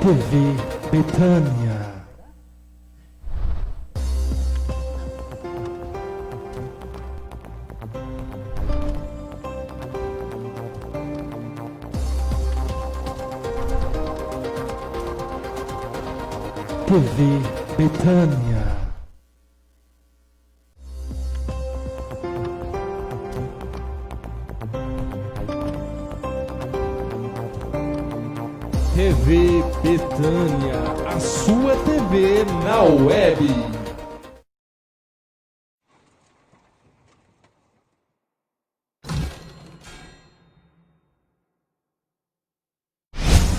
TV Betânia. TV Betânia. TV Betânia, a sua TV na web.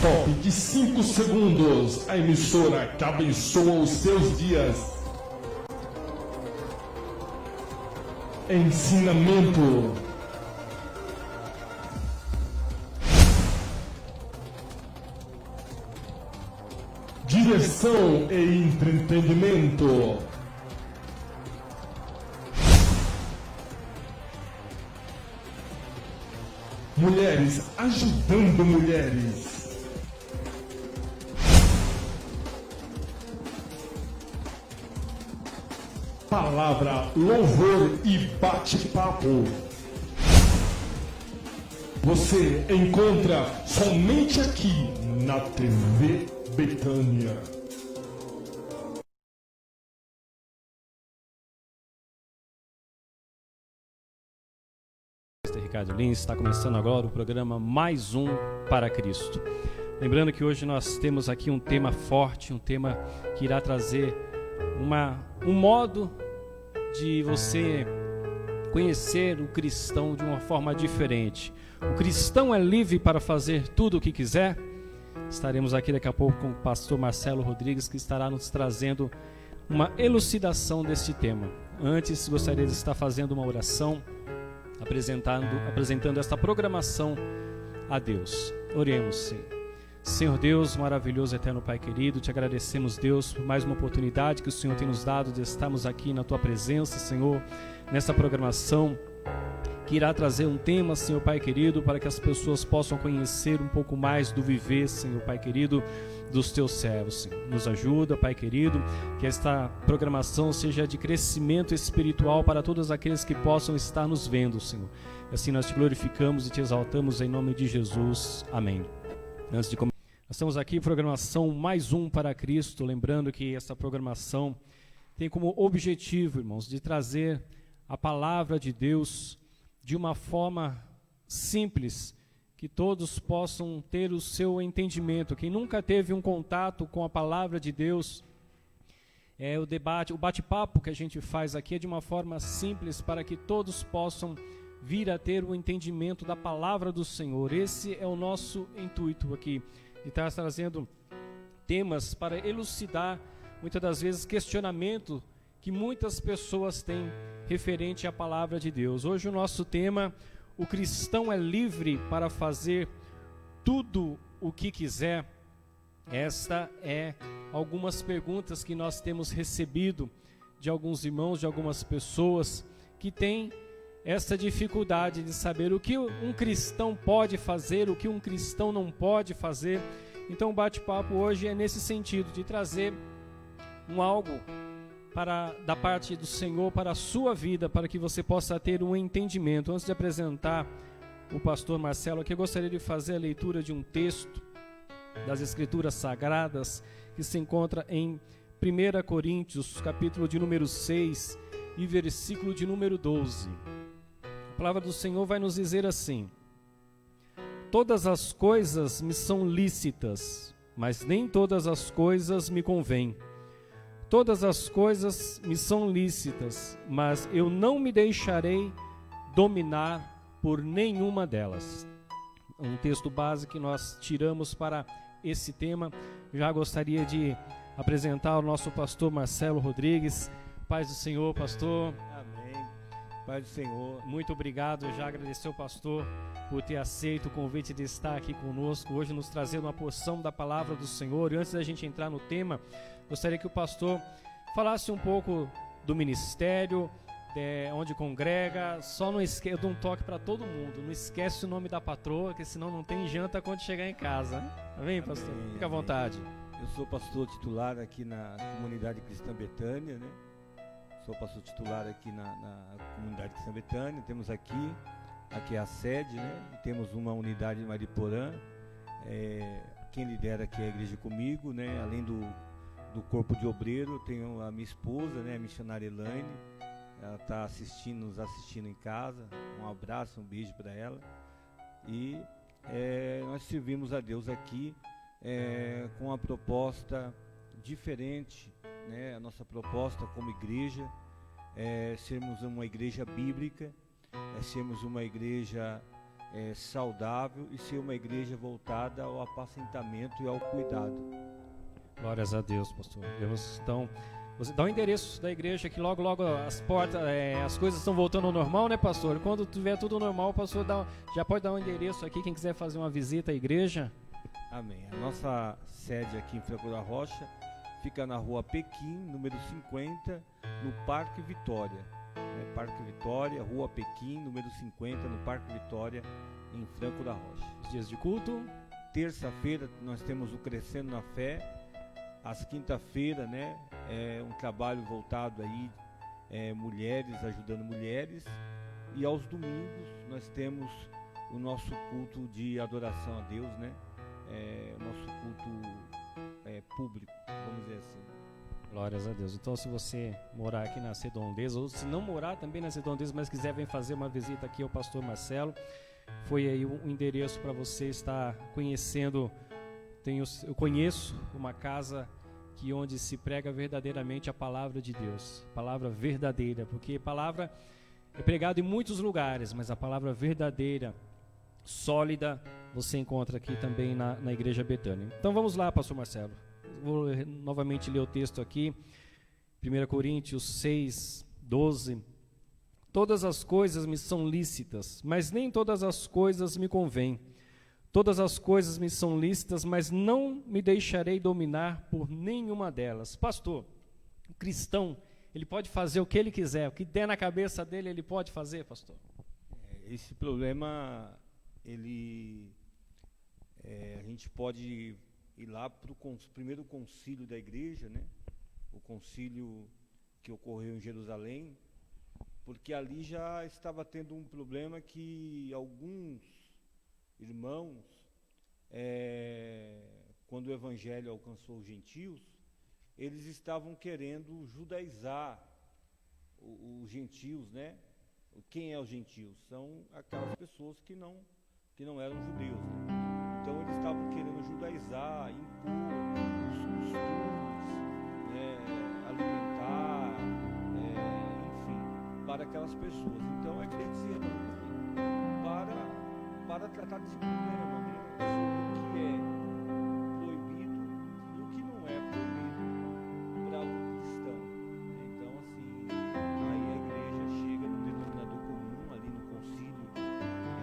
Top de 5 segundos, a emissora que abençoa os seus dias. Ensinamento. Diversão e entretenimento. Mulheres ajudando mulheres. Palavra, louvor e bate-papo. Você encontra somente aqui na TV Betânia. Ricardo Lins, está começando agora o programa Mais Um para Cristo. Lembrando que hoje nós temos aqui um tema forte, um tema que irá trazer um modo de você conhecer o cristão de uma forma diferente. O cristão é livre para fazer tudo o que quiser? Estaremos aqui daqui a pouco com o pastor Marcelo Rodrigues, que estará nos trazendo uma elucidação deste tema. Antes, gostaria de estar fazendo uma oração, apresentando esta programação a Deus. Oremos, Senhor. Senhor Deus, maravilhoso, eterno Pai querido, te agradecemos, Deus, por mais uma oportunidade que o Senhor tem nos dado de estarmos aqui na Tua presença, Senhor, nessa programação que irá trazer um tema, Senhor Pai querido, para que as pessoas possam conhecer um pouco mais do viver, Senhor Pai querido, dos Teus servos, Senhor. Nos ajuda, Pai querido, que esta programação seja de crescimento espiritual para todos aqueles que possam estar nos vendo, Senhor. Assim nós te glorificamos e te exaltamos em nome de Jesus. Amém. Antes de começar, nós estamos aqui em programação Mais Um para Cristo, lembrando que essa programação tem como objetivo, irmãos, de trazer a palavra de Deus de uma forma simples, que todos possam ter o seu entendimento. Quem nunca teve um contato com a palavra de Deus, o debate, o bate-papo que a gente faz aqui é de uma forma simples para que todos possam vir a ter o entendimento da palavra do Senhor. Esse é o nosso intuito aqui, de estar trazendo temas para elucidar, muitas das vezes, questionamento que muitas pessoas têm referente à palavra de Deus. Hoje o nosso tema, o cristão é livre para fazer tudo o que quiser. Esta é algumas perguntas que nós temos recebido de alguns irmãos, de algumas pessoas que têm essa dificuldade de saber o que um cristão pode fazer, o que um cristão não pode fazer. Então o bate-papo hoje é nesse sentido, de trazer algo da parte do Senhor para a sua vida, para que você possa ter um entendimento. Antes de apresentar o pastor Marcelo aqui, eu gostaria de fazer a leitura de um texto das Escrituras Sagradas, que se encontra em 1 Coríntios, capítulo de número 6 e versículo de número 12. A palavra do Senhor vai nos dizer assim: todas as coisas me são lícitas, mas nem todas as coisas me convêm. Todas as coisas me são lícitas, mas eu não me deixarei dominar por nenhuma delas. Um texto base que nós tiramos para esse tema. Já gostaria de apresentar o nosso pastor Marcelo Rodrigues. Paz do Senhor, pastor. Amém. Paz do Senhor. Muito obrigado. Já agradecer ao pastor por ter aceito o convite de estar aqui conosco hoje, nos trazendo uma porção da palavra do Senhor. E antes da gente entrar no tema, gostaria que o pastor falasse um pouco do ministério, onde congrega. Só não esquece, eu dou um toque para todo mundo. Não esquece o nome da patroa, que senão não tem janta quando chegar em casa. Amém, pastor? Amém, Fica à amém. vontade. Eu sou pastor titular aqui na Comunidade Cristã Betânia, né? Sou pastor titular aqui na Comunidade Cristã Betânia. Temos aqui é a sede, né? E temos uma unidade em Mariporã. Quem lidera aqui é a igreja comigo, né? Além do corpo de obreiro, tenho a minha esposa, né? A missionária Elaine. Ela está nos assistindo em casa. Um abraço, um beijo para ela. E nós servimos a Deus aqui com uma proposta diferente, né? A nossa proposta como igreja é sermos uma igreja bíblica, sermos uma igreja saudável e ser uma igreja voltada ao apacentamento e ao cuidado. Glórias a Deus, pastor. Então, você dá o endereço da igreja, que logo as portas, as coisas estão voltando ao normal, né, pastor? Quando tiver tudo normal, o pastor já pode dar um endereço aqui, quem quiser fazer uma visita à igreja. Amém. A nossa sede aqui em Franco da Rocha fica na rua Pequim, número 50, no Parque Vitória. Parque Vitória, rua Pequim, número 50, no Parque Vitória, em Franco da Rocha. Os dias de culto. Terça-feira nós temos o Crescendo na Fé. Às quinta-feira, né, é um trabalho voltado aí, mulheres ajudando mulheres. E aos domingos nós temos o nosso culto de adoração a Deus, né? O nosso culto público, vamos dizer assim. Glórias a Deus. Então, se você morar aqui nas Redondezas, ou se não morar também nas Redondezas, mas quiser vir fazer uma visita aqui ao pastor Marcelo, foi aí o endereço para você estar conhecendo. Eu conheço uma casa onde se prega verdadeiramente a palavra de Deus, palavra verdadeira, porque palavra é pregada em muitos lugares, mas a palavra verdadeira, sólida, você encontra aqui também na Igreja Betânia. Então vamos lá, pastor Marcelo. Vou novamente ler o texto aqui, 1 Coríntios 6, 12. Todas as coisas me são lícitas, mas nem todas as coisas me convêm. Todas as coisas me são lícitas, mas não me deixarei dominar por nenhuma delas. Pastor, o cristão, ele pode fazer o que ele quiser, o que der na cabeça dele, ele pode fazer, pastor? Esse problema, a gente pode ir lá para o primeiro concílio da igreja, né? O concílio que ocorreu em Jerusalém, porque ali já estava tendo um problema que alguns irmãos, quando o evangelho alcançou os gentios, eles estavam querendo judaizar os gentios, né? Quem é os gentios? São aquelas pessoas que não eram judeus, né? Então eles estavam querendo judaizar, impor os costumes, alimentar, enfim, para aquelas pessoas. Então a igreja se reuniu para tratar desse problema, né? Sobre o que é proibido e o que não é proibido para o cristão, né? Então, assim, aí a igreja chega num denominador comum ali no concílio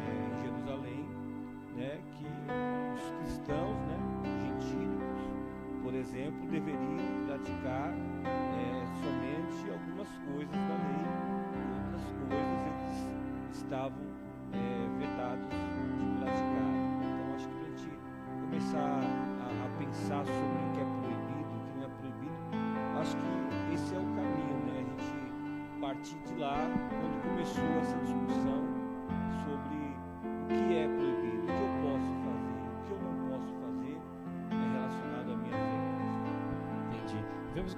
em Jerusalém, né? Que os cristãos, né, gentílicos, por exemplo, deveriam praticar somente algumas coisas da lei, outras coisas eles estavam vetados de praticar. Então acho que para a gente começar a pensar sobre o que é proibido, o que não é proibido, acho que esse é o caminho, né? A gente partir de lá quando começou essa discussão sobre o que é proibido, o que eu posso fazer, o que eu não posso fazer relacionado à minha fé. Entendi. Vemos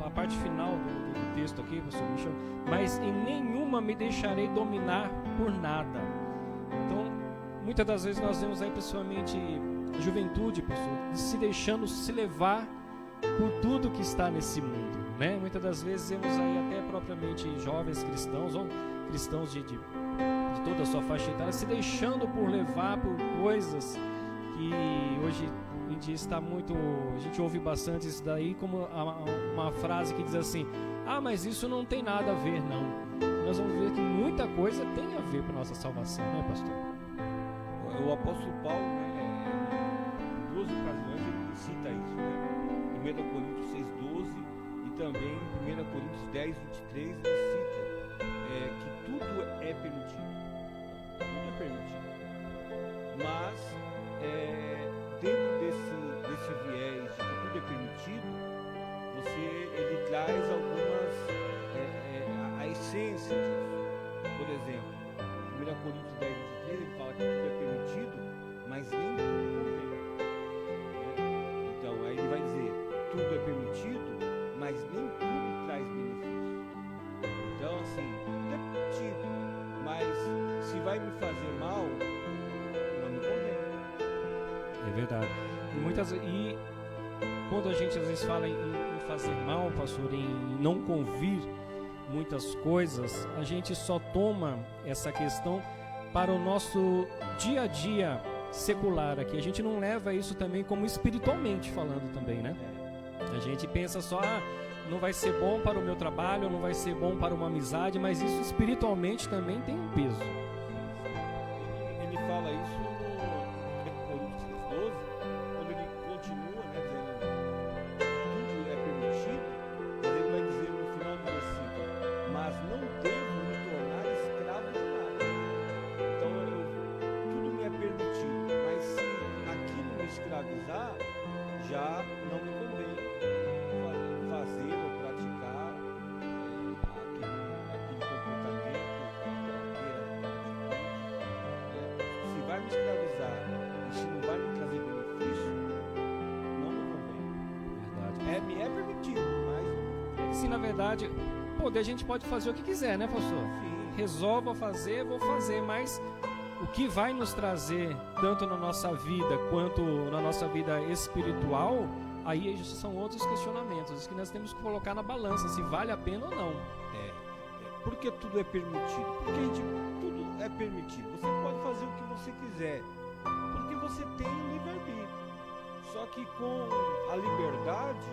a parte final do texto aqui, pastor Michel. Mas em nenhuma me deixarei dominar por nada. Então, muitas das vezes nós vemos aí pessoalmente a juventude, pastor, se deixando se levar por tudo que está nesse mundo, né? Muitas das vezes vemos aí até propriamente jovens cristãos ou cristãos de toda a sua faixa etária se deixando por levar por coisas que hoje em dia está muito, a gente ouve bastante isso daí como uma frase que diz assim: ah, mas isso não tem nada a ver, não. Nós vamos ver que muita coisa tem a ver com a nossa salvação, né, pastor? O apóstolo Paulo, em duas ocasiões ele cita isso, né? 1 Coríntios 6,12 e também 1 Coríntios 10, 23, ele cita que tudo é permitido. Tudo é permitido. Mas, dentro desse viés de que tudo é permitido, ele traz a essência disso. Por exemplo, 1 Coríntios 10, 23, ele fala que tudo é permitido, mas nem tudo convém. Então, aí ele vai dizer, tudo é permitido, mas nem tudo traz benefício. Então, assim, tudo é permitido, mas se vai me fazer mal, não me convém. É verdade. E quando a gente às vezes fala em fazer mal, pastor, em não convir muitas coisas, a gente só toma essa questão para o nosso dia a dia secular aqui. A gente não leva isso também como espiritualmente falando também, né? A gente pensa só, não vai ser bom para o meu trabalho, não vai ser bom para uma amizade, mas isso espiritualmente também tem um peso. Ele fala isso no Coríntios 12, quando ele continua, né, dizendo tudo é permitido, mas ele vai dizer no final do versículo, mas não devo me tornar escravo de nada. Então tudo me é permitido, mas se aquilo me escravizar, já não me convém fazer ou praticar aquele comportamento, se vai me escravizar e se não vai me trazer benefício, não me convém. Verdade. Me é permitido, mas Se na verdade, a gente pode fazer o que quiser, né, pastor? sim, Resolva fazer, vou fazer, mas o que vai nos trazer, tanto na nossa vida quanto na nossa vida espiritual, aí são outros questionamentos que nós temos que colocar na balança, se vale a pena ou não. porque tudo é permitido. Porque tudo é permitido. Você pode fazer o que você quiser, porque você tem o livre-arbítrio. Só que com a liberdade,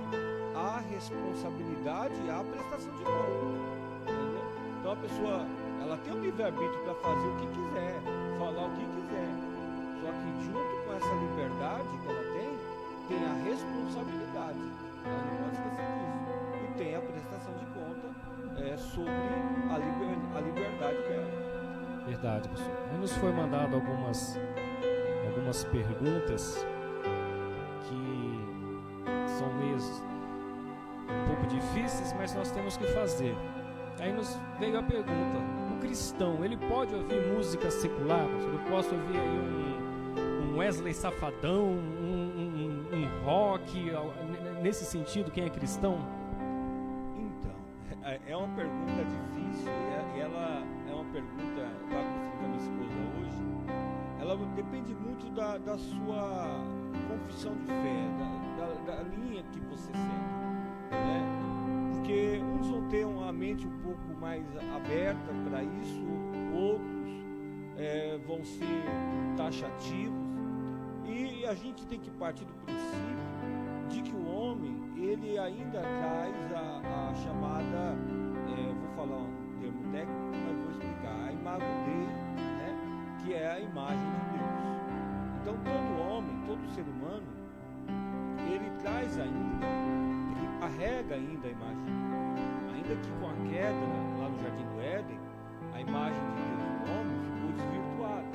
há responsabilidade e há prestação de conta. Entendeu? Então a pessoa, ela tem o livre-arbítrio para fazer o que quiser, falar o que quiser. Só que junto com essa liberdade que ela tem a responsabilidade. Ela não pode esquecer disso. E tem a prestação de conta sobre a liberdade dela. Verdade, pastor. Aí nos foi mandado algumas perguntas que são meio um pouco difíceis, mas nós temos que fazer. Aí nos veio a pergunta: o cristão, ele pode ouvir música secular? Eu posso ouvir aí um Wesley Safadão, um rock, nesse sentido, quem é cristão? Então, é uma pergunta difícil e ela é uma pergunta, eu estava conversando com a minha esposa hoje, ela depende muito da sua confissão de fé, da linha que você segue, né? Porque uns vão ter uma mente um pouco mais aberta para isso, outros vão ser taxativos, e a gente tem que partir do princípio de que o homem, ele ainda traz a chamada, vou falar um termo técnico, mas vou explicar, a imago Dei, né, que é a imagem de Deus. Então todo homem, todo ser humano, ele traz ainda, ele carrega ainda a imagem de Deus. Ainda que com a queda lá no Jardim do Éden, a imagem de Deus no homem ficou desvirtuada.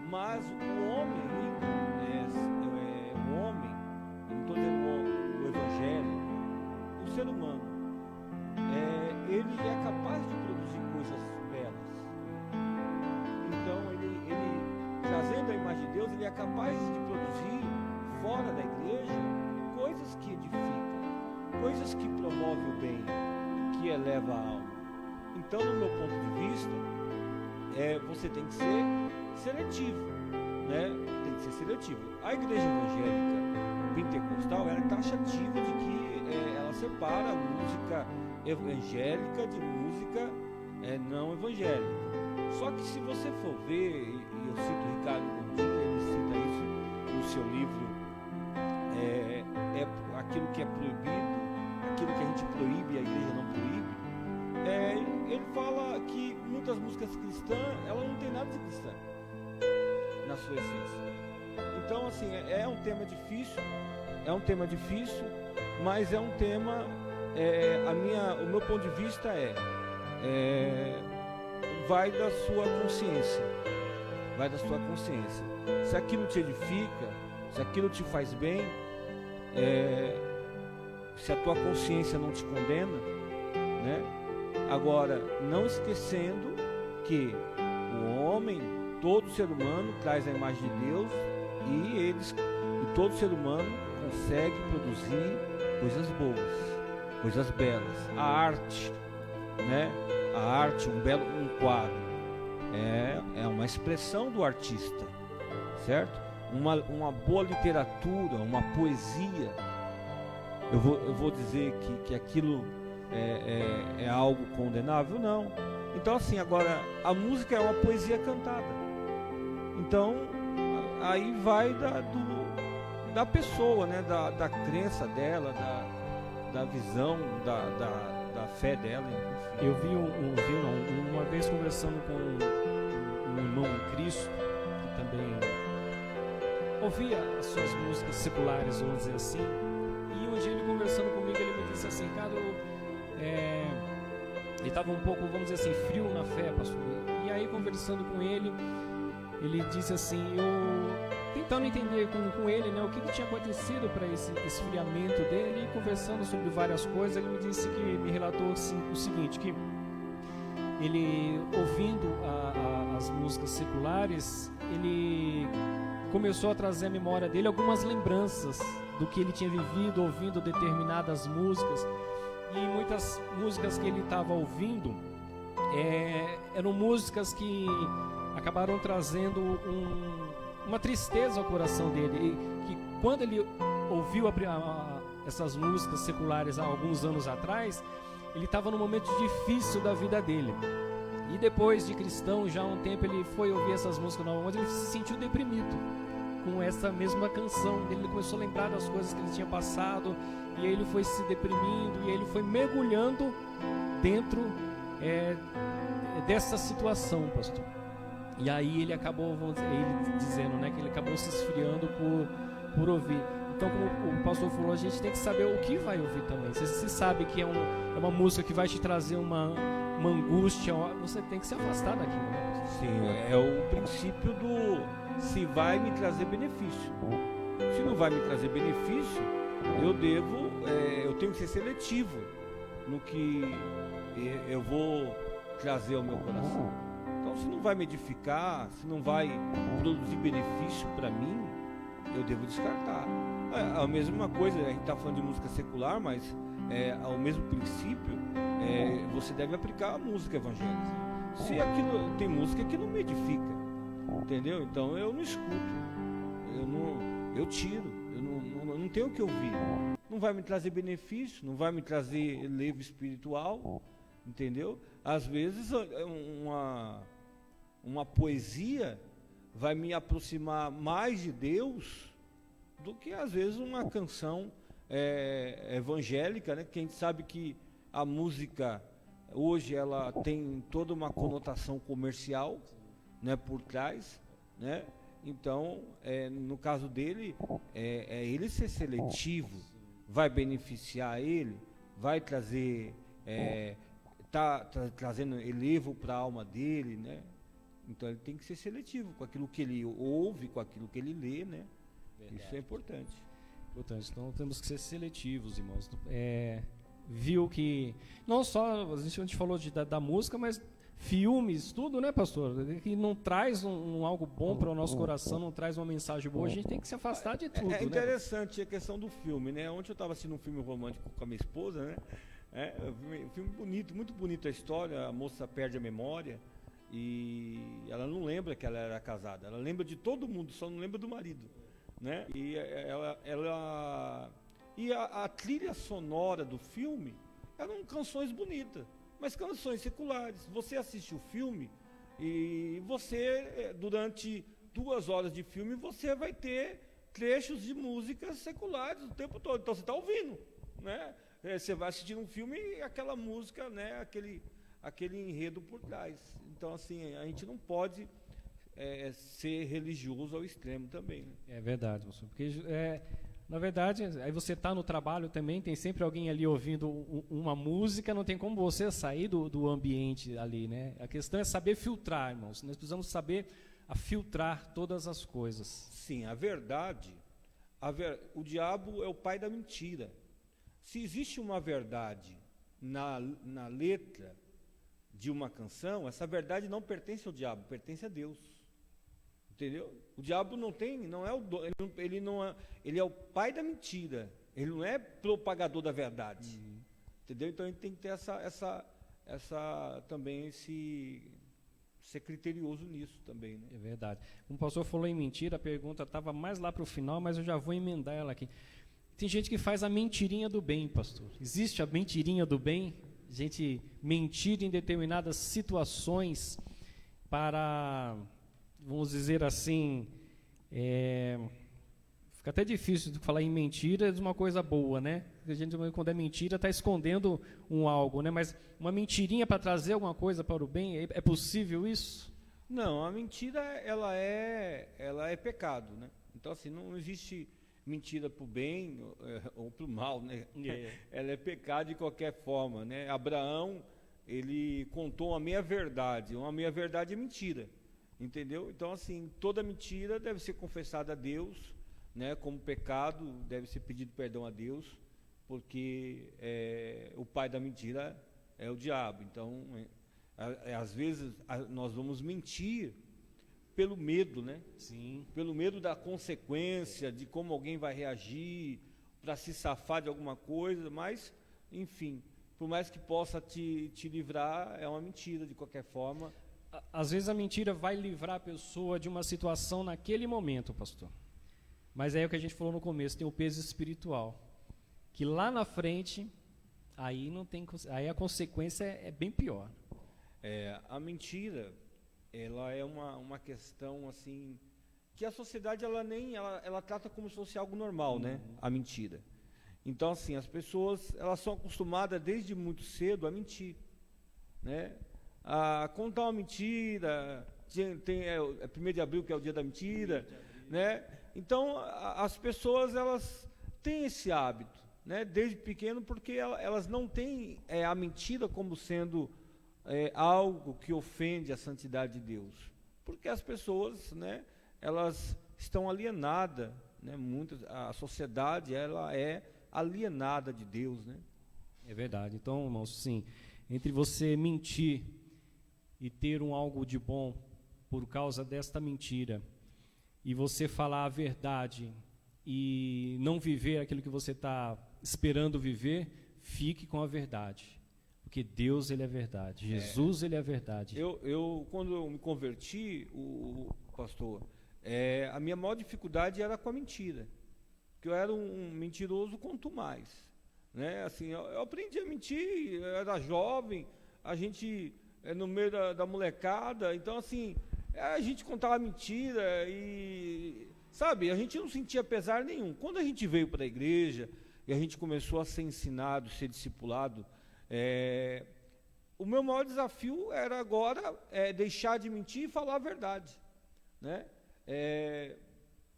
Mas o homem ainda, o homem, eu não estou dizendo o evangelho, o ser humano, ele é capaz de produzir coisas belas. Então ele trazendo a imagem de Deus, ele é capaz de produzir fora da igreja coisas que edificam, coisas que promovem o bem, que eleva a alma. Então, no meu ponto de vista, você tem que ser seletivo, né? Tem que ser seletivo. A igreja evangélica pentecostal, ela é taxativa de que ela separa a música evangélica de música não evangélica. Só que se você for ver, e eu cito o Ricardo Gondim, ele cita isso no seu livro, aquilo que é proibido, aquilo que a gente proíbe e a igreja não proíbe, ele fala que muitas músicas cristãs, ela não tem nada de cristã na sua essência. Então, assim, é um tema difícil, mas é um tema, o meu ponto de vista vai da sua consciência. Vai da sua consciência. Se aquilo te edifica, se aquilo te faz bem, se a tua consciência não te condena, né? Agora, não esquecendo que o homem, todo ser humano traz a imagem de Deus e todo ser humano consegue produzir coisas boas, coisas belas. A arte, né? A arte, um quadro, é uma expressão do artista, certo? Uma boa literatura, uma poesia. Eu vou dizer que aquilo é algo condenável? Não. Então, assim, agora, a música é uma poesia cantada. Então, aí vai da pessoa, né? Da crença dela, da visão, da fé dela. Enfim. Eu vi uma vez conversando com um irmão em Cristo, que também ouvia as suas músicas seculares, vamos dizer assim, e um dia ele conversando comigo, ele me disse assim, cara, ele estava um pouco, vamos dizer assim, frio na fé, pastor. E aí, conversando com ele disse assim, eu tentando entender com ele, né, o que tinha acontecido para esse esfriamento dele, e conversando sobre várias coisas, ele me disse me relatou assim, o seguinte, que ele, ouvindo as músicas seculares, ele começou a trazer à memória dele algumas lembranças do que ele tinha vivido ouvindo determinadas músicas. E muitas músicas que ele estava ouvindo eram músicas que acabaram trazendo uma tristeza ao coração dele. E que quando ele ouviu essas músicas seculares há alguns anos atrás, ele estava num momento difícil da vida dele. E depois de cristão, já há um tempo, ele foi ouvir essas músicas novas, mas ele se sentiu deprimido com essa mesma canção. Ele começou a lembrar das coisas que ele tinha passado, e aí ele foi se deprimindo, e aí ele foi mergulhando dentro dessa situação, pastor. E aí ele acabou, vamos dizer, ele dizendo, né, que ele acabou se esfriando por ouvir. Então, como o pastor falou, a gente tem que saber o que vai ouvir também. Se você sabe que é uma música que vai te trazer uma angústia, você tem que se afastar daquilo, né? Sim, é o princípio se vai me trazer benefício. Se não vai me trazer benefício, eu tenho que ser seletivo no que eu vou trazer ao meu coração. Então, se não vai me edificar, se não vai produzir benefício para mim, eu devo descartar. A mesma coisa, a gente está falando de música secular, mas ao mesmo princípio, você deve aplicar a música evangélica. Se aquilo tem música que não me edifica, entendeu? Então eu não escuto, eu tiro, eu não tenho o que ouvir. Não vai me trazer benefício, não vai me trazer elevo espiritual, entendeu? Às vezes uma poesia vai me aproximar mais de Deus do que às vezes uma canção evangélica, né? Que a gente sabe que a música hoje ela tem toda uma conotação comercial, né, por trás, né? Então, no caso dele, ele ser seletivo, vai beneficiar ele, vai trazer, trazendo elevo para a alma dele, né? Então ele tem que ser seletivo com aquilo que ele ouve, com aquilo que ele lê, né? Verdade. Isso é importante. Então temos que ser seletivos, irmãos. Viu que não só a gente falou da música, mas filmes, tudo, né, pastor? Que não traz algo bom para o nosso coração, não traz uma mensagem boa, a gente tem que se afastar de tudo. É interessante, né? A questão do filme, né? Ontem eu estava assistindo um filme romântico com a minha esposa, né? Um filme bonito, muito bonito a história. A moça perde a memória e ela não lembra que ela era casada. Ela lembra de todo mundo, só não lembra do marido, né? E a trilha sonora do filme eram canções bonitas, mas canções seculares. Você assiste o filme e você, durante 2 horas de filme, você vai ter trechos de músicas seculares o tempo todo. Então você está ouvindo, né? Você vai assistir um filme e aquela música, né? Aquele enredo por trás. Então, assim, a gente não pode ser religioso ao extremo também, né? É verdade, pastor, porque Na verdade, aí você está no trabalho também, tem sempre alguém ali ouvindo uma música, não tem como você sair do ambiente ali, né? A questão é saber filtrar, irmãos. Nós precisamos saber filtrar todas as coisas. Sim, a verdade, o diabo é o pai da mentira. Se existe uma verdade na letra de uma canção, essa verdade não pertence ao diabo, pertence a Deus. Entendeu? O diabo não é o dono, ele é o pai da mentira. Ele não é propagador da verdade. Entendeu? Então a gente tem que ter também ser criterioso nisso também, né? É verdade. Como o pastor falou em mentira, a pergunta estava mais lá para o final, mas eu já vou emendar ela aqui. Tem gente que faz a mentirinha do bem, pastor. Existe a mentirinha do bem? Gente mentir em determinadas situações para, vamos dizer assim, fica até difícil de falar em mentira de uma coisa boa, né? A gente, quando é mentira, está escondendo algo, né? Mas uma mentirinha para trazer alguma coisa para o bem, é possível isso? Não, a mentira, ela é pecado, né? Então, assim, não existe mentira para o bem ou para o mal, né? Ela é pecado de qualquer forma, né? Abraão, ele contou uma meia-verdade é mentira, entendeu? Então, assim, toda mentira deve ser confessada a Deus, né? Como pecado, deve ser pedido perdão a Deus, porque o pai da mentira é o diabo. Então, às vezes, nós vamos mentir pelo medo, né? Sim. Pelo medo da consequência, de como alguém vai reagir, para se safar de alguma coisa, mas, enfim, por mais que possa te livrar, é uma mentira de qualquer forma. Às vezes a mentira vai livrar a pessoa de uma situação naquele momento, pastor. Mas é o que a gente falou no começo, tem o peso espiritual, que lá na frente, aí a consequência é bem pior. A mentira, ela é uma questão assim que a sociedade ela trata como se fosse algo normal, né? A mentira. Então, assim, as pessoas elas são acostumadas desde muito cedo a mentir, né? A contar uma mentira. Tem 1º de abril, que é o dia da mentira, né? Então as pessoas elas têm esse hábito, né? Desde pequeno, porque elas não têm a mentira como sendo algo que ofende a santidade de Deus, porque as pessoas, né, elas estão alienadas, né, a sociedade ela é alienada de Deus, né? É verdade. Então, irmãos, sim, entre você mentir e ter algo de bom por causa desta mentira, e você falar a verdade e não viver aquilo que você está esperando viver, fique com a verdade. Porque Deus, ele é verdade. Jesus, ele é verdade. Quando eu me converti, o pastor, a minha maior dificuldade era com a mentira. Porque eu era um mentiroso quanto mais, né? Assim, eu aprendi a mentir, eu era jovem, a gente no meio da molecada, então assim, a gente contava mentira e, sabe, a gente não sentia pesar nenhum. Quando a gente veio para a igreja e a gente começou a ser ensinado, ser discipulado, o meu maior desafio era agora deixar de mentir e falar a verdade, né?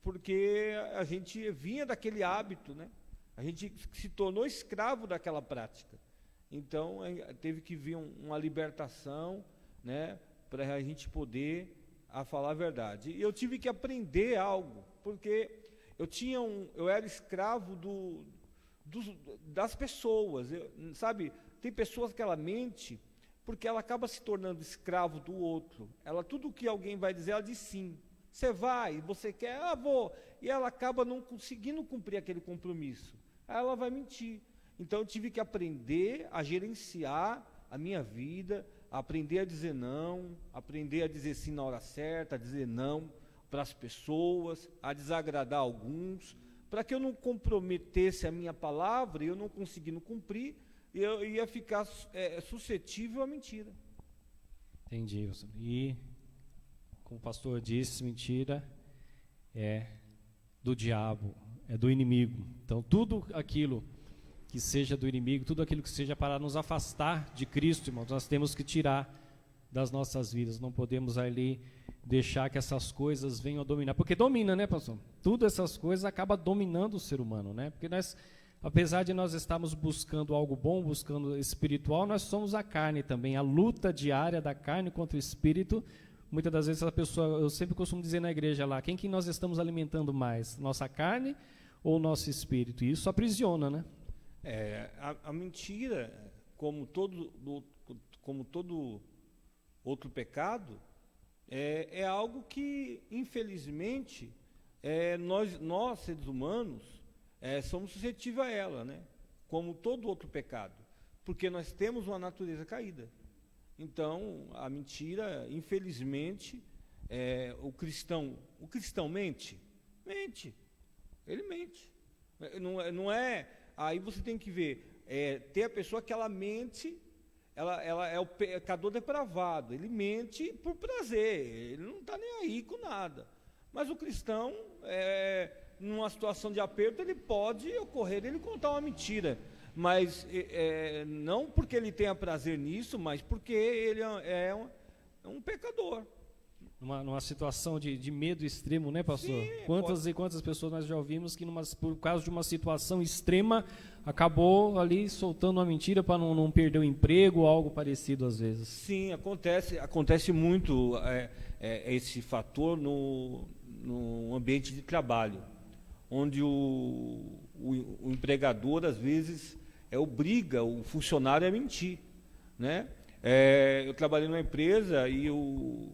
Porque a gente vinha daquele hábito, né? A gente se tornou escravo daquela prática. Então teve que vir uma libertação, né? Para a gente poder falar a verdade. E eu tive que aprender algo, porque eu era escravo das pessoas, sabe? Tem pessoas que ela mente porque ela acaba se tornando escravo do outro. Tudo que alguém vai dizer, ela diz sim. Você vai, você quer, vou. E ela acaba não conseguindo cumprir aquele compromisso. Aí ela vai mentir. Então eu tive que aprender a gerenciar a minha vida, aprender a dizer não, aprender a dizer sim na hora certa, a dizer não para as pessoas, a desagradar alguns, para que eu não comprometesse a minha palavra e eu não conseguindo cumprir, eu ia ficar suscetível à mentira. Entendi. E, como o pastor disse, mentira é do diabo, é do inimigo. Então, tudo aquilo que seja do inimigo, tudo aquilo que seja para nos afastar de Cristo, irmãos, nós temos que tirar das nossas vidas. Não podemos ali deixar que essas coisas venham a dominar. Porque domina, né, pastor? Tudo essas coisas acaba dominando o ser humano, né? Porque nós, apesar de nós estarmos buscando algo bom, buscando espiritual, nós somos a carne também. A luta diária da carne contra o espírito. Muitas das vezes a pessoa, eu sempre costumo dizer na igreja lá, quem que nós estamos alimentando mais? Nossa carne ou nosso espírito? E isso aprisiona, né? A mentira, como todo outro pecado, é algo que, infelizmente, nós seres humanos, somos suscetíveis a ela, né? Como todo outro pecado, porque nós temos uma natureza caída. Então, a mentira, infelizmente, o cristão mente, ele mente. Não é. Aí você tem que ver, ter a pessoa que ela mente, ela é o pecador depravado, ele mente por prazer, ele não está nem aí com nada. Mas o cristão, numa situação de aperto, ele pode ocorrer ele contar uma mentira. Mas não porque ele tenha prazer nisso, mas porque ele é um pecador. Numa situação de medo extremo, né, pastor? Sim, quantas e quantas pessoas nós já ouvimos que, por causa de uma situação extrema, acabou ali soltando uma mentira para não perder o emprego ou algo parecido às vezes. Sim, acontece muito esse fator no ambiente de trabalho, onde o empregador, às vezes, obriga o funcionário a mentir, né? Eu trabalhei numa empresa e o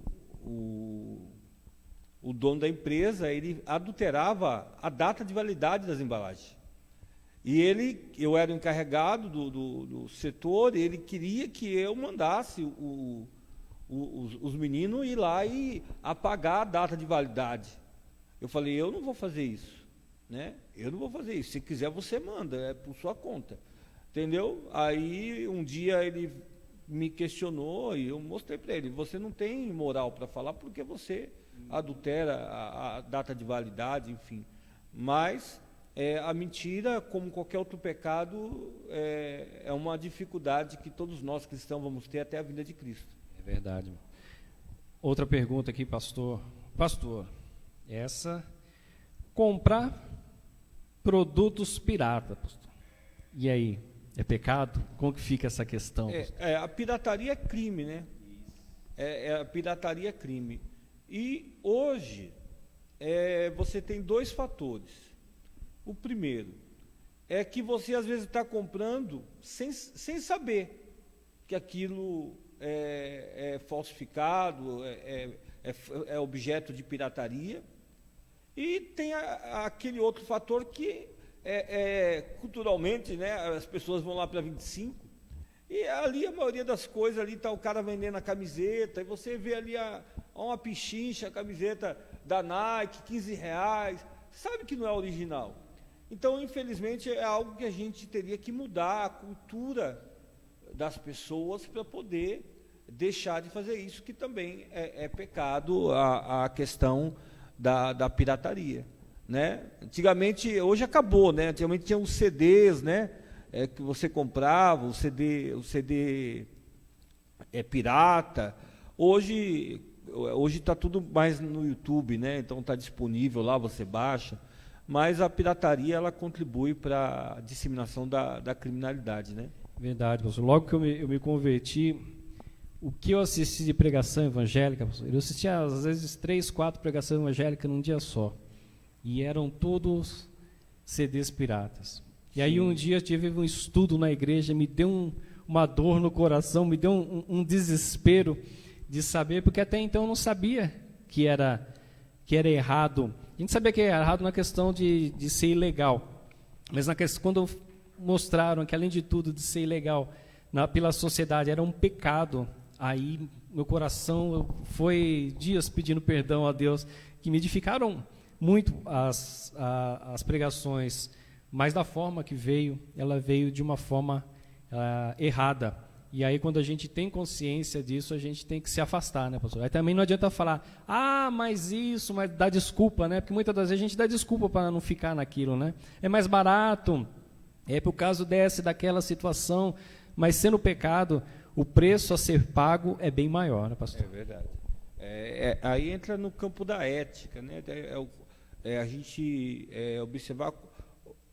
dono da empresa, ele adulterava a data de validade das embalagens. E eu era o encarregado do setor, e ele queria que eu mandasse os meninos ir lá e apagar a data de validade. Eu falei, eu não vou fazer isso, né? Eu não vou fazer isso. Se quiser, você manda, é por sua conta. Entendeu? Aí, um dia ele me questionou e eu mostrei para ele, você não tem moral para falar porque você adultera a data de validade, enfim. Mas a mentira, como qualquer outro pecado, é uma dificuldade que todos nós cristãos vamos ter até a vinda de Cristo. É verdade. Outra pergunta aqui, pastor. Pastor, comprar produtos pirata, pastor. E aí? É pecado? Como que fica essa questão? A pirataria é crime, né? A pirataria é crime. E hoje, você tem dois fatores. O primeiro é que você às vezes está comprando sem saber que aquilo é falsificado, é objeto de pirataria. E tem aquele outro fator que culturalmente, né, as pessoas vão lá para 25 e ali a maioria das coisas ali está o cara vendendo a camiseta e você vê ali uma pichincha, a camiseta da Nike, R$15, sabe que não é original. Então, infelizmente, é algo que a gente teria que mudar a cultura das pessoas para poder deixar de fazer isso, que também é pecado, a questão da pirataria. Né? Antigamente, hoje acabou, né? Antigamente tinha os CDs, né? Que você comprava, o CD pirata. Hoje está tudo mais no YouTube, né? Então está disponível lá, você baixa. Mas a pirataria, ela contribui para a disseminação da criminalidade, né? Verdade, pastor. Logo que eu me converti, o que eu assisti de pregação evangélica, pastor, eu assistia às vezes 3, 4 pregações evangélicas num dia só. E eram todos CDs piratas. E aí um dia eu tive um estudo na igreja, me deu uma dor no coração, me deu um desespero de saber, porque até então eu não sabia que era errado. A gente sabia que era errado na questão de ser ilegal. Mas quando mostraram que, além de tudo, de ser ilegal pela sociedade, era um pecado, aí meu coração foi dias pedindo perdão a Deus, que me edificaram muito as pregações, mas da forma que veio, ela veio de uma forma errada. E aí, quando a gente tem consciência disso, a gente tem que se afastar, né, pastor? Aí também não adianta falar, mas dá desculpa, né? Porque muitas das vezes a gente dá desculpa para não ficar naquilo, né? É mais barato, por causa daquela situação, mas sendo pecado, o preço a ser pago é bem maior, né, É pastor? verdade. Aí entra no campo da ética, né? A gente observar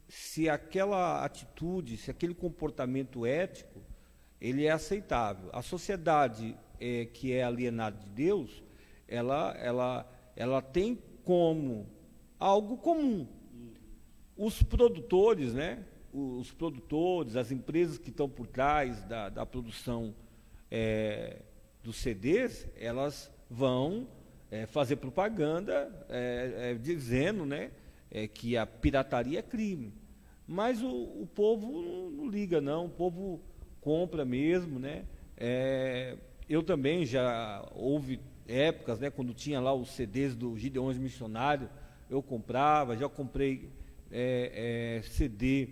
se aquela atitude, se aquele comportamento ético, ele é aceitável. A sociedade que é alienada de Deus, ela tem como algo comum. Os produtores, né? Os produtores, as empresas que estão por trás da produção dos CDs, elas vão fazer propaganda dizendo, né, que a pirataria é crime. Mas o povo não liga, não. O povo compra mesmo, né? Eu também já houve épocas, né, quando tinha lá os CDs do Gideões Missionário, eu comprava, já comprei CD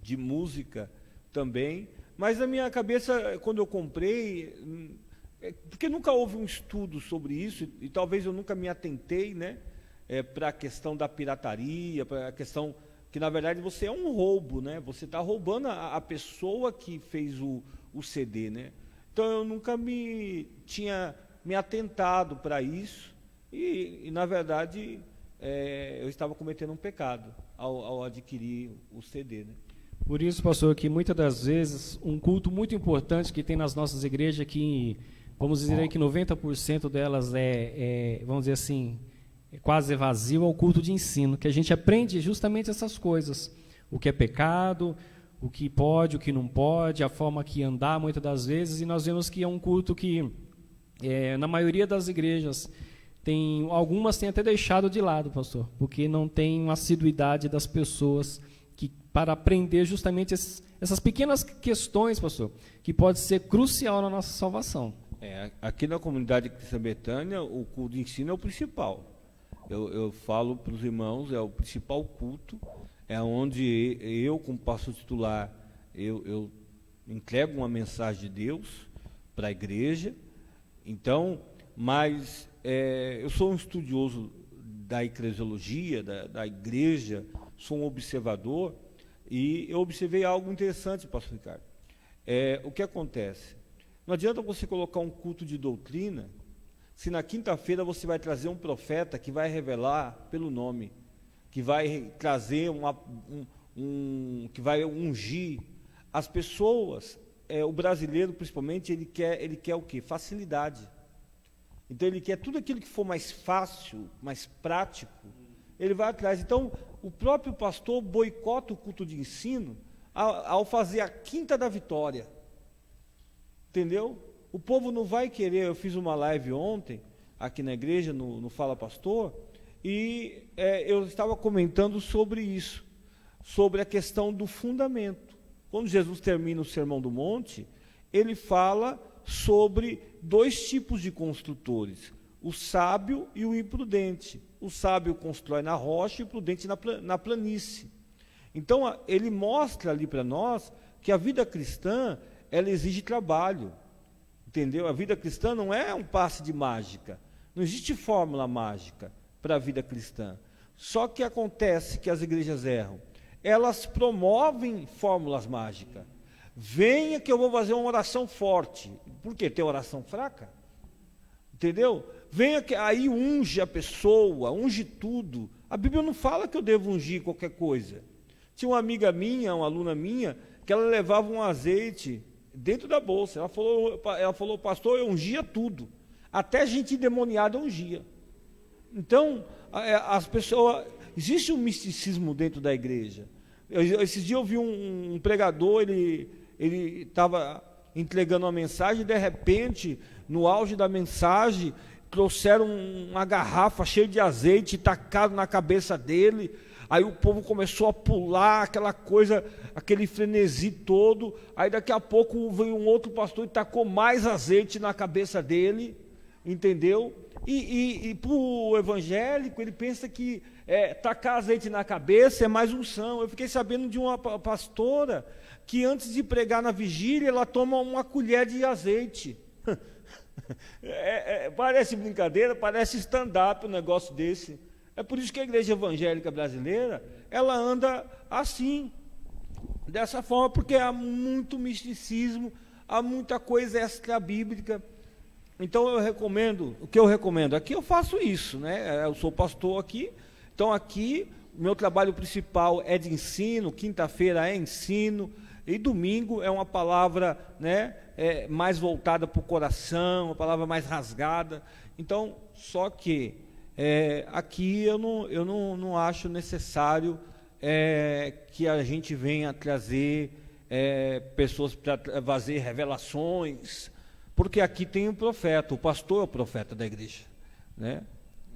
de música também, mas na minha cabeça, quando eu comprei, porque nunca houve um estudo sobre isso, e talvez eu nunca me atentei, né, para a questão da pirataria, para a questão que, na verdade, você é um roubo, né, você está roubando a pessoa que fez o CD, né, então eu nunca tinha me atentado para isso, e na verdade, eu estava cometendo um pecado ao adquirir o CD, né. Por isso, pastor, que muitas das vezes um culto muito importante que tem nas nossas igrejas, que vamos dizer aí que 90% delas vamos dizer assim, quase vazio, é o culto de ensino, que a gente aprende justamente essas coisas, o que é pecado, o que pode, o que não pode, a forma que andar muitas das vezes, e nós vemos que é um culto que, na maioria das igrejas, algumas têm até deixado de lado, pastor, porque não tem uma assiduidade das pessoas para aprender justamente essas pequenas questões, pastor, que pode ser crucial na nossa salvação. Aqui na comunidade cristã Betânia, o culto de ensino é o principal. Eu falo para os irmãos, é o principal culto, é onde eu, como pastor titular, eu entrego uma mensagem de Deus para a igreja. Então, mas eu sou um estudioso da eclesiologia, da igreja, sou um observador, e eu observei algo interessante, pastor Ricardo. O que acontece? Não adianta você colocar um culto de doutrina, se na quinta-feira você vai trazer um profeta que vai revelar pelo nome, que vai trazer que vai ungir as pessoas. O brasileiro, principalmente, ele quer o quê? Facilidade. Então ele quer tudo aquilo que for mais fácil, mais prático, ele vai atrás. Então o próprio pastor boicota o culto de ensino ao fazer a quinta da vitória. Entendeu? O povo não vai querer. Eu fiz uma live ontem, aqui na igreja, no Fala Pastor, e eu estava comentando sobre isso, sobre a questão do fundamento. Quando Jesus termina o Sermão do Monte, ele fala sobre dois tipos de construtores, o sábio e o imprudente. O sábio constrói na rocha e o prudente na planície. Então, ele mostra ali para nós que a vida cristã, ela exige trabalho, entendeu? A vida cristã não é um passe de mágica, não existe fórmula mágica para a vida cristã. Só que acontece que as igrejas erram, elas promovem fórmulas mágicas. Venha que eu vou fazer uma oração forte. Por quê? Tem oração fraca? Entendeu? Venha que aí unge a pessoa, unge tudo. A Bíblia não fala que eu devo ungir qualquer coisa. Tinha uma amiga minha, uma aluna minha, que ela levava um azeite dentro da bolsa. Ela falou, pastor, eu ungia tudo. Até gente endemoniada ungia. Então, as pessoas... Existe um misticismo dentro da igreja. Esses dias eu vi um pregador, ele estava entregando uma mensagem, e de repente, no auge da mensagem, trouxeram uma garrafa cheia de azeite e tacaram na cabeça dele. Aí o povo começou a pular, aquela coisa, aquele frenesi todo. Aí daqui a pouco veio um outro pastor e tacou mais azeite na cabeça dele, entendeu? E para o evangélico, ele pensa que tacar azeite na cabeça é mais unção. Eu fiquei sabendo de uma pastora que antes de pregar na vigília, ela toma uma colher de azeite. Parece brincadeira, parece stand-up um negócio desse. É por isso que a igreja evangélica brasileira, ela anda assim, dessa forma, porque há muito misticismo, há muita coisa extra-bíblica. Então eu recomendo, o que eu recomendo? Aqui eu faço isso, né? Eu sou pastor aqui, então aqui o meu trabalho principal é de ensino, quinta-feira é ensino, e domingo é uma palavra, né, mais voltada para o coração, uma palavra mais rasgada. Então, só que aqui eu não acho necessário que a gente venha trazer pessoas para fazer revelações, porque aqui tem um profeta, o pastor é o profeta da igreja, né?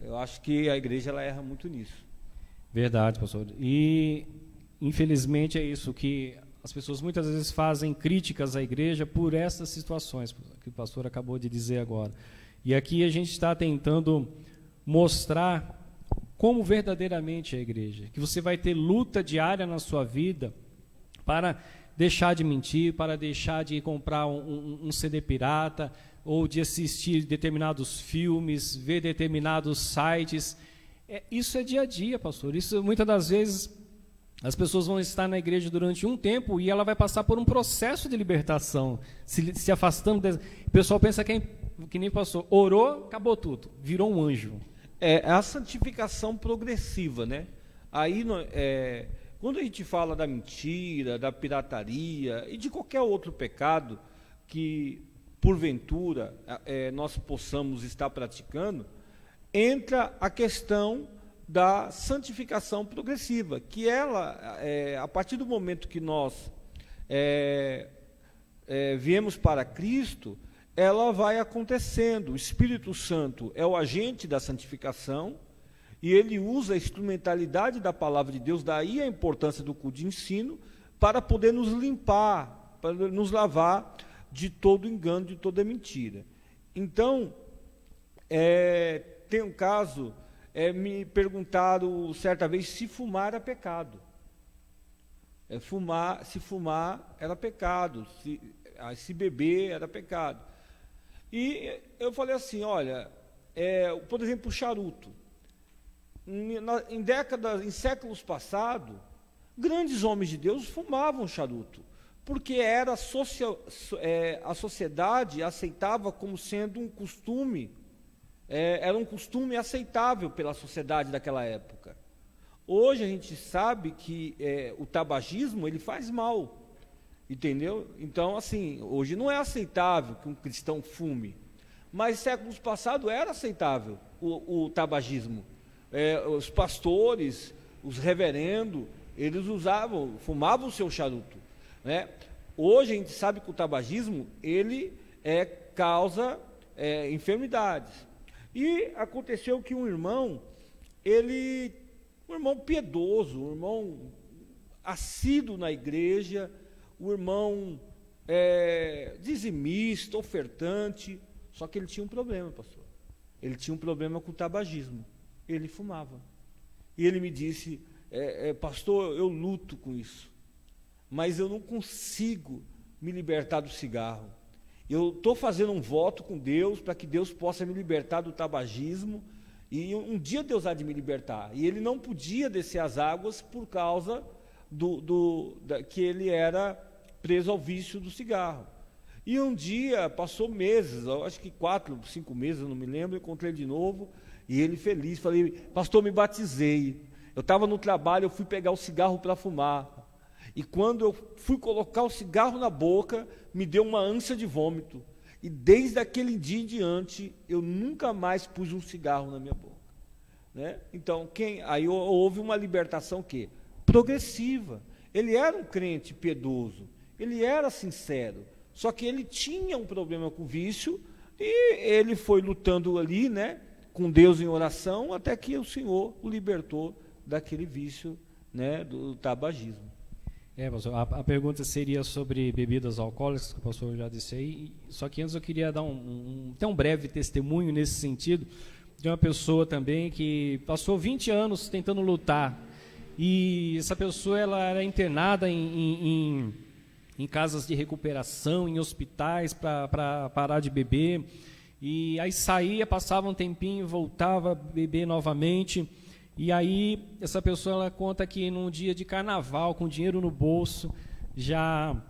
Eu acho que a igreja ela erra muito nisso. Verdade, pastor. E, infelizmente, é isso que as pessoas muitas vezes fazem críticas à igreja por essas situações que o pastor acabou de dizer agora. E aqui a gente está tentando mostrar como verdadeiramente é a igreja, que você vai ter luta diária na sua vida para deixar de mentir, para deixar de comprar um CD pirata, ou de assistir determinados filmes, ver determinados sites. Isso é dia a dia, pastor. Isso, muitas das vezes, as pessoas vão estar na igreja durante um tempo e ela vai passar por um processo de libertação, se afastando. O pessoal pensa que nem pastor, orou, acabou tudo, virou um anjo. É a santificação progressiva, né? Aí, quando a gente fala da mentira, da pirataria e de qualquer outro pecado que, porventura, nós possamos estar praticando, entra a questão da santificação progressiva, que ela, a partir do momento que nós viemos para Cristo, ela vai acontecendo. O Espírito Santo é o agente da santificação, e ele usa a instrumentalidade da palavra de Deus, daí a importância do culto de ensino, para poder nos limpar, para nos lavar de todo engano, de toda mentira. Então, tem um caso, me perguntaram certa vez se fumar era pecado. Se fumar era pecado, se beber era pecado. E eu falei assim, olha, por exemplo, o charuto. Em séculos passados, grandes homens de Deus fumavam charuto, porque a sociedade aceitava como sendo um costume, era um costume aceitável pela sociedade daquela época. Hoje a gente sabe que o tabagismo ele faz mal, entendeu? Então, assim, hoje não é aceitável que um cristão fume, mas séculos passados era aceitável o tabagismo. Os pastores, os reverendos, eles fumavam o seu charuto, né? Hoje a gente sabe que o tabagismo ele causa enfermidades. E aconteceu que um irmão piedoso, um irmão assíduo na igreja, um irmão dizimista, ofertante, só que ele tinha um problema, pastor. Ele tinha um problema com o tabagismo. Ele fumava. E ele me disse, pastor, eu luto com isso, mas eu não consigo me libertar do cigarro. Eu estou fazendo um voto com Deus para que Deus possa me libertar do tabagismo, e um dia Deus há de me libertar. E ele não podia descer as águas por causa que ele era preso ao vício do cigarro. E um dia, passou meses, eu acho que 4, 5 meses, eu não me lembro, eu encontrei ele de novo, e ele feliz, falei, pastor, me batizei. Eu estava no trabalho, eu fui pegar o cigarro para fumar. E quando eu fui colocar o cigarro na boca, me deu uma ânsia de vômito. E desde aquele dia em diante, eu nunca mais pus um cigarro na minha boca, né? Então, aí houve uma libertação progressiva. Ele era um crente piedoso, ele era sincero, só que ele tinha um problema com o vício, e ele foi lutando ali, né, com Deus em oração, até que o Senhor o libertou daquele vício, né, do tabagismo. Pastor, a pergunta seria sobre bebidas alcoólicas, que o pastor já disse aí, só que antes eu queria dar até um breve testemunho nesse sentido, de uma pessoa também que passou 20 anos tentando lutar, e essa pessoa ela era internada em casas de recuperação, em hospitais, para parar de beber, e aí saía, passava um tempinho, voltava a beber novamente. E aí essa pessoa ela conta que num dia de carnaval, com dinheiro no bolso, já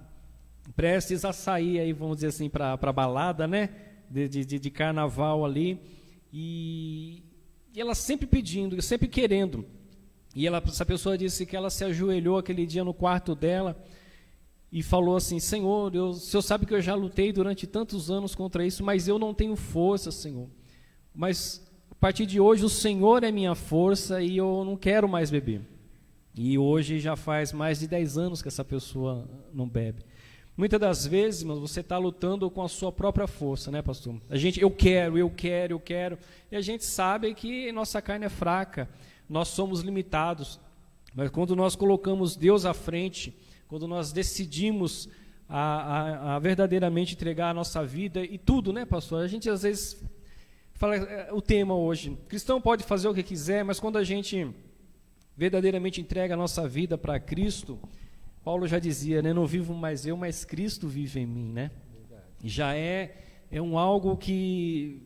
prestes a sair aí, vamos dizer assim, para balada, né? De carnaval ali, e ela sempre pedindo, sempre querendo. E essa pessoa disse que ela se ajoelhou aquele dia no quarto dela e falou assim: Senhor, o Senhor sabe que eu já lutei durante tantos anos contra isso, mas eu não tenho força, Senhor. Mas a partir de hoje o Senhor é minha força e eu não quero mais beber. E hoje já faz mais de 10 anos que essa pessoa não bebe. Muitas das vezes, mas você está lutando com a sua própria força, né, pastor? Eu quero. E a gente sabe que nossa carne é fraca, nós somos limitados. Mas quando nós colocamos Deus à frente, quando nós decidimos a verdadeiramente entregar a nossa vida e tudo, né, pastor? A gente às vezes fala o tema hoje, cristão pode fazer o que quiser, mas quando a gente verdadeiramente entrega a nossa vida para Cristo, Paulo já dizia, né, não vivo mais eu, mas Cristo vive em mim, né? Já é algo que,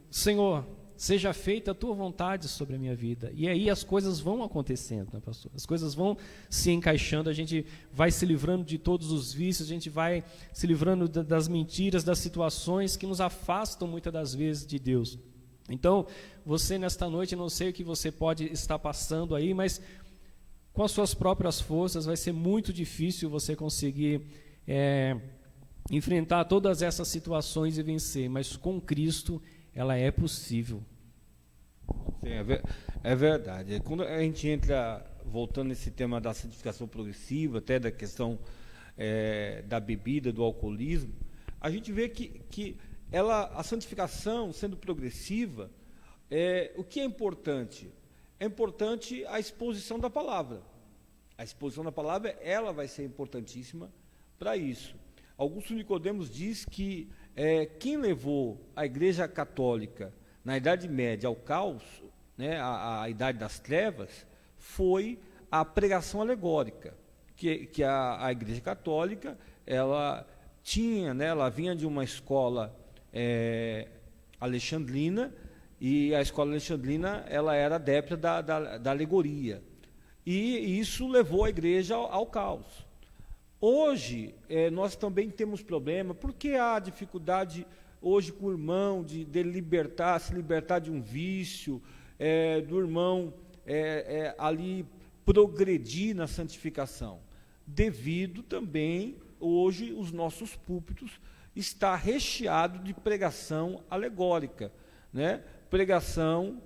Senhor, seja feita a tua vontade sobre a minha vida. E aí as coisas vão acontecendo, né, pastor? As coisas vão se encaixando, a gente vai se livrando de todos os vícios, a gente vai se livrando das mentiras, das situações que nos afastam muitas das vezes de Deus. Então, você nesta noite, não sei o que você pode estar passando aí, mas com as suas próprias forças vai ser muito difícil você conseguir enfrentar todas essas situações e vencer, mas com Cristo ela é possível. Sim, é verdade. Quando a gente entra, voltando nesse tema da santificação progressiva, até da questão da bebida, do alcoolismo, a gente vê que a santificação, sendo progressiva, o que é importante? É importante a exposição da palavra. A exposição da palavra, ela vai ser importantíssima para isso. Augusto Nicodemos diz que quem levou a Igreja Católica na Idade Média ao caos, né, a Idade das Trevas, foi a pregação alegórica, que a Igreja Católica ela tinha, né, ela vinha de uma escola alexandrina, e a escola alexandrina ela era adepta da alegoria, e isso levou a igreja ao caos. Hoje nós também temos problema, porque há dificuldade hoje com o irmão de se libertar de um vício, do irmão ali progredir na santificação, devido também hoje os nossos púlpitos está recheado de pregação alegórica, né? Pregação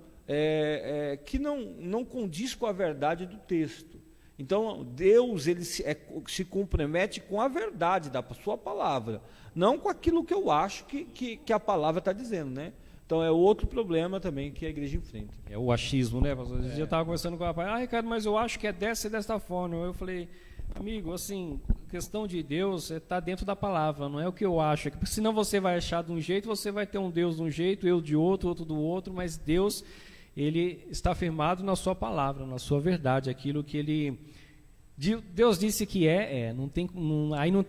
que não condiz com a verdade do texto. Então, Deus ele se compromete com a verdade da sua palavra, não com aquilo que eu acho que a palavra está dizendo, né? Então, é outro problema também que a igreja enfrenta. É o achismo, né, pastor? Eu já estava conversando com o rapaz, Ricardo, mas eu acho que é desta forma. Eu falei, amigo, assim, questão de Deus está dentro da palavra, não é o que eu acho. Porque senão você vai achar de um jeito, você vai ter um Deus de um jeito, eu de outro, outro do outro, mas Deus, ele está firmado na sua palavra, na sua verdade, aquilo que ele... Deus disse que aí não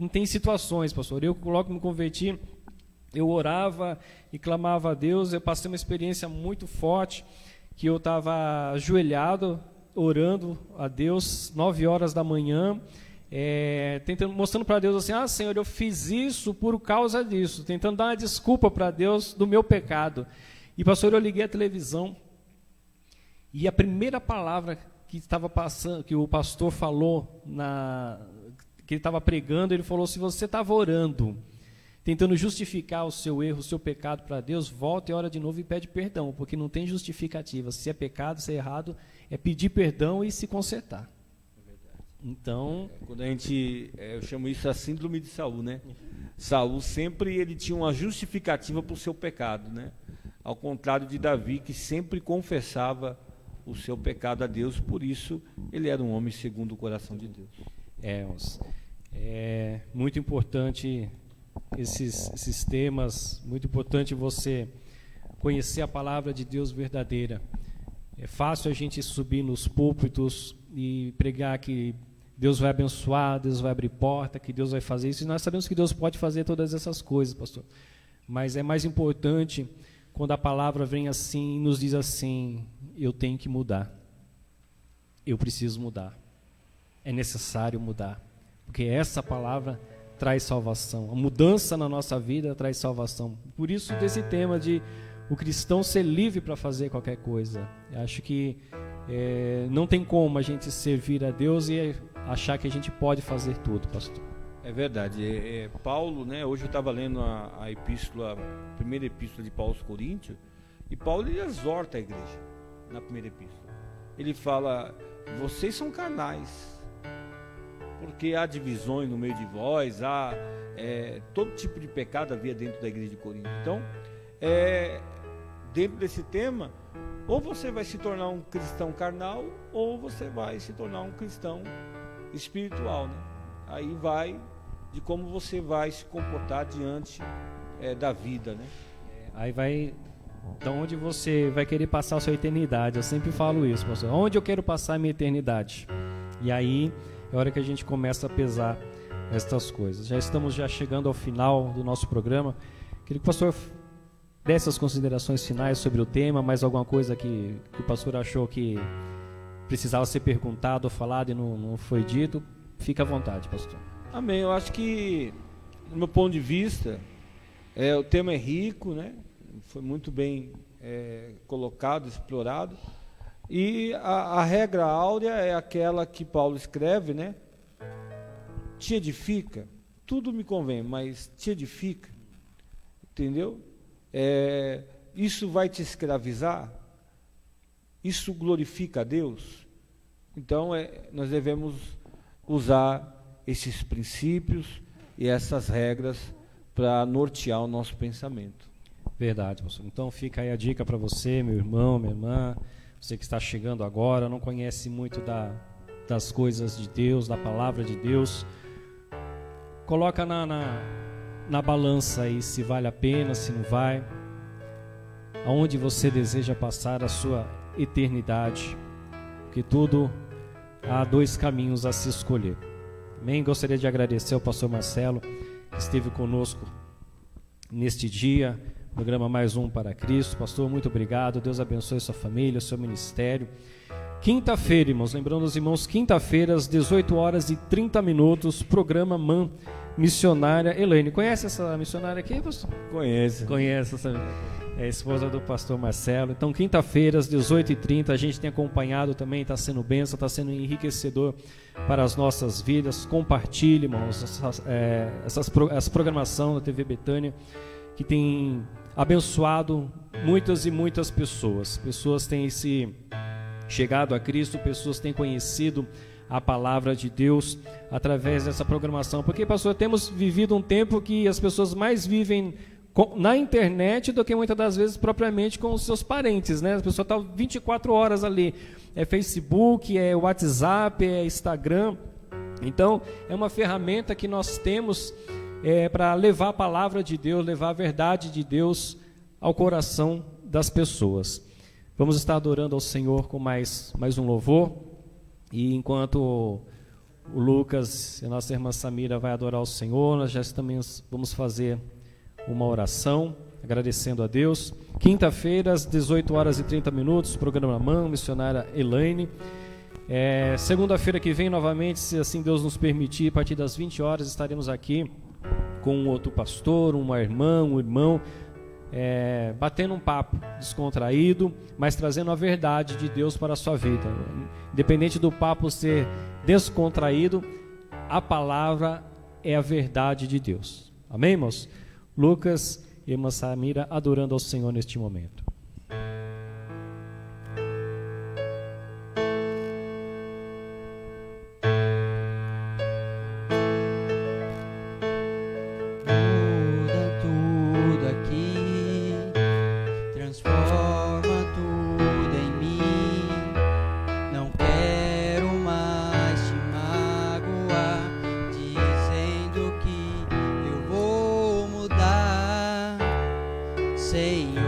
tem situações, pastor. Eu logo me converti, eu orava e clamava a Deus, eu passei uma experiência muito forte, que eu estava ajoelhado, orando a Deus, 9 horas da manhã, mostrando para Deus assim, Senhor, eu fiz isso por causa disso, tentando dar uma desculpa para Deus do meu pecado. E pastor, eu liguei a televisão, e a primeira palavra que estava passando, que o pastor falou, que ele estava pregando, ele falou, se você estava orando, tentando justificar o seu erro, o seu pecado para Deus, volta e ora de novo e pede perdão, porque não tem justificativa. Se é pecado, se é errado, é pedir perdão e se consertar. É verdade. Então... Quando a gente, eu chamo isso a síndrome de Saul, né? Saul sempre ele tinha uma justificativa para o seu pecado, né? Ao contrário de Davi, que sempre confessava o seu pecado a Deus, por isso ele era um homem segundo o coração de Deus. É muito importante esses temas, muito importante você conhecer a palavra de Deus verdadeira. É fácil a gente subir nos púlpitos e pregar que Deus vai abençoar, Deus vai abrir porta, que Deus vai fazer isso, e nós sabemos que Deus pode fazer todas essas coisas, pastor. Mas é mais importante quando a palavra vem assim e nos diz assim, eu tenho que mudar, eu preciso mudar, é necessário mudar, porque essa palavra traz salvação. A mudança na nossa vida traz salvação. Por isso, desse tema de o cristão ser livre para fazer qualquer coisa. Eu acho que não tem como a gente servir a Deus e achar que a gente pode fazer tudo, pastor. É verdade. Paulo, né? Hoje eu estava lendo a primeira epístola de Paulo aos Coríntios, e Paulo ele exorta a igreja na primeira epístola. Ele fala: vocês são carnais, porque há divisões no meio de vós, há todo tipo de pecado havia dentro da igreja de Corinto. Então, dentro desse tema, ou você vai se tornar um cristão carnal, ou você vai se tornar um cristão espiritual, né? Aí vai de como você vai se comportar diante da vida, né? Aí vai então onde você vai querer passar a sua eternidade. Eu sempre falo isso, pastor. Onde eu quero passar a minha eternidade? E aí é a hora que a gente começa a pesar estas coisas. Já estamos chegando ao final do nosso programa. Queria que o pastor desse as considerações finais sobre o tema, mais alguma coisa que o pastor achou que precisava ser perguntado ou falado e não foi dito. Fica à vontade, pastor. Amém. Eu acho que, do meu ponto de vista, o tema é rico, né? Foi muito bem colocado, explorado. E a regra áurea é aquela que Paulo escreve, né? Te edifica, tudo me convém, mas te edifica, entendeu? Isso vai te escravizar? Isso glorifica a Deus? Então, nós devemos usar esses princípios e essas regras para nortear o nosso pensamento. Verdade, pastor. Então fica aí a dica para você, meu irmão, minha irmã, você que está chegando agora, não conhece muito das coisas de Deus, da palavra de Deus. Coloca na balança aí se vale a pena, se não vai. Aonde você deseja passar a sua eternidade. Porque tudo há dois caminhos a se escolher. Amém? Gostaria de agradecer ao pastor Marcelo, que esteve conosco neste dia, programa Mais Um para Cristo. Pastor, muito obrigado, Deus abençoe sua família, seu ministério. Quinta-feira, irmãos, lembrando os irmãos, quinta-feira às 18h30, programa MAN Missionária Elaine. Conhece essa missionária aqui, pastor? Conhece. Conhece, sabe? É a esposa do pastor Marcelo. Então, quinta-feira, às 18h30, a gente tem acompanhado também, está sendo bênção, está sendo enriquecedor para as nossas vidas. Compartilhe, irmãos, essa programação da TV Betânia, que tem abençoado muitas e muitas pessoas. Pessoas têm chegado a Cristo, pessoas têm conhecido a palavra de Deus através dessa programação. Porque, pastor, temos vivido um tempo que as pessoas mais vivem na internet do que muitas das vezes propriamente com os seus parentes, né? A pessoa está 24 horas ali, Facebook, WhatsApp, Instagram. Então, é uma ferramenta que nós temos para levar a palavra de Deus, levar a verdade de Deus ao coração das pessoas. Vamos estar adorando ao Senhor com mais um louvor, e enquanto o Lucas e a nossa irmã Samira vai adorar o Senhor, nós já vamos fazer uma oração, agradecendo a Deus. Quinta-feira, às 18h30, programa MAN, missionária Elaine. Segunda-feira que vem, novamente, se assim Deus nos permitir, a partir das 20 horas, estaremos aqui com um outro pastor, uma irmã, um irmão, batendo um papo descontraído, mas trazendo a verdade de Deus para a sua vida. Independente do papo ser descontraído, a palavra é a verdade de Deus. Amém, irmãos? Lucas e irmã Samira adorando ao Senhor neste momento. Senhor.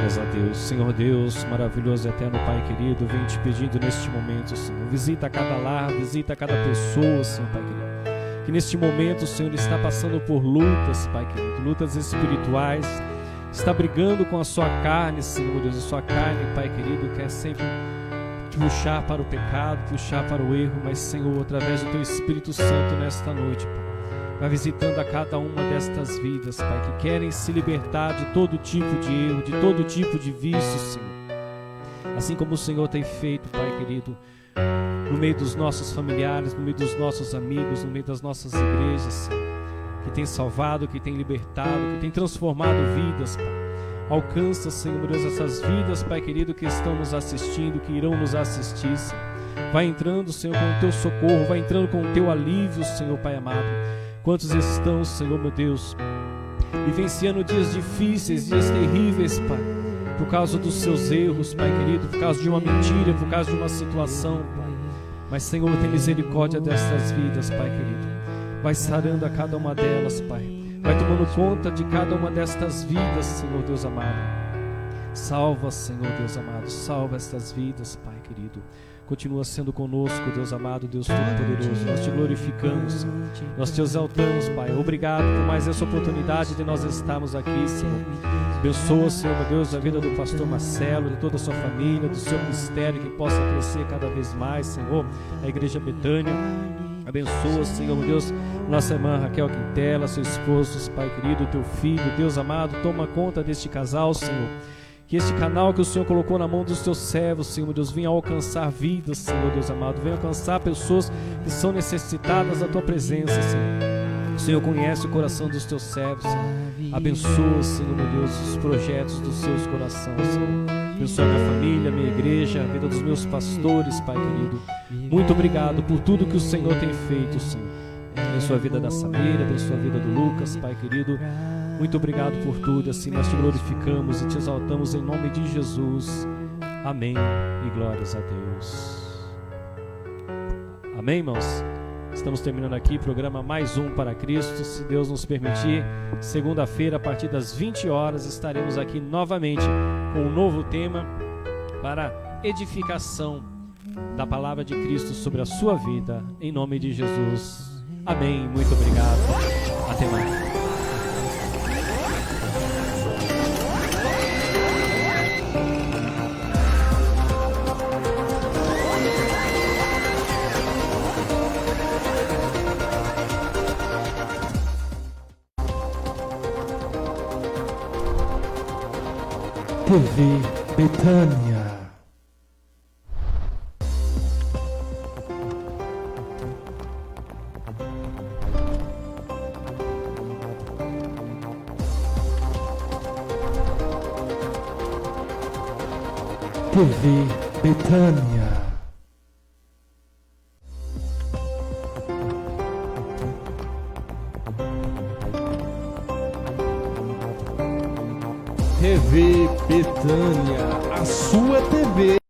glórias a Deus. Senhor Deus, maravilhoso, eterno Pai querido, venho te pedindo neste momento, Senhor, visita cada lar, visita cada pessoa, Senhor Pai querido, que neste momento o Senhor está passando por lutas, Pai querido, lutas espirituais, está brigando com a sua carne, Senhor Deus, a sua carne, Pai querido, quer sempre puxar para o pecado, puxar para o erro, mas Senhor, através do Teu Espírito Santo nesta noite, Pai, vai visitando a cada uma destas vidas, Pai, que querem se libertar de todo tipo de erro, de todo tipo de vício, Senhor. Assim como o Senhor tem feito, Pai querido, no meio dos nossos familiares, no meio dos nossos amigos, no meio das nossas igrejas, Senhor, que tem salvado, que tem libertado, que tem transformado vidas, Pai. Alcança, Senhor, meu Deus, essas vidas, Pai querido, que estão nos assistindo, que irão nos assistir, Senhor. Vai entrando, Senhor, com o Teu socorro, vai entrando com o Teu alívio, Senhor, Pai amado. Quantos estão, Senhor, meu Deus, vivenciando dias difíceis, dias terríveis, Pai, por causa dos seus erros, Pai querido, por causa de uma mentira, por causa de uma situação, Pai. Mas, Senhor, tem misericórdia destas vidas, Pai querido. Vai sarando a cada uma delas, Pai. Vai tomando conta de cada uma destas vidas, Senhor Deus amado. Salva, Senhor Deus amado, salva estas vidas, Pai querido. Continua sendo conosco, Deus amado, Deus Todo-Poderoso. Nós te glorificamos, nós te exaltamos, Pai. Obrigado por mais essa oportunidade de nós estarmos aqui, Senhor. Abençoa, Senhor, meu Deus, a vida do pastor Marcelo, de toda a sua família, do seu ministério, que possa crescer cada vez mais, Senhor. A Igreja Betânia. Abençoa, Senhor, meu Deus, nossa irmã Raquel Quintela, seu esposo, Pai querido, teu filho, Deus amado, toma conta deste casal, Senhor. Que este canal que o Senhor colocou na mão dos teus servos, Senhor, meu Deus, venha alcançar vidas, Senhor, Deus amado. Venha alcançar pessoas que são necessitadas da tua presença, Senhor. O Senhor conhece o coração dos teus servos, Senhor. Abençoa, Senhor, meu Deus, os projetos dos seus corações, Senhor. Abençoa minha família, minha igreja, a vida dos meus pastores, Pai querido. Muito obrigado por tudo que o Senhor tem feito, Senhor. Abençoa a vida da Samira, abençoa a vida do Lucas, Pai querido. Muito obrigado por tudo, assim nós te glorificamos e te exaltamos em nome de Jesus. Amém e glórias a Deus. Amém, irmãos? Estamos terminando aqui o programa Mais Um para Cristo. Se Deus nos permitir, segunda-feira, a partir das 20 horas, estaremos aqui novamente com um novo tema para edificação da palavra de Cristo sobre a sua vida, em nome de Jesus. Amém. Muito obrigado. Até mais. TV Betânia. TV Betânia. TV Betânia, a sua TV.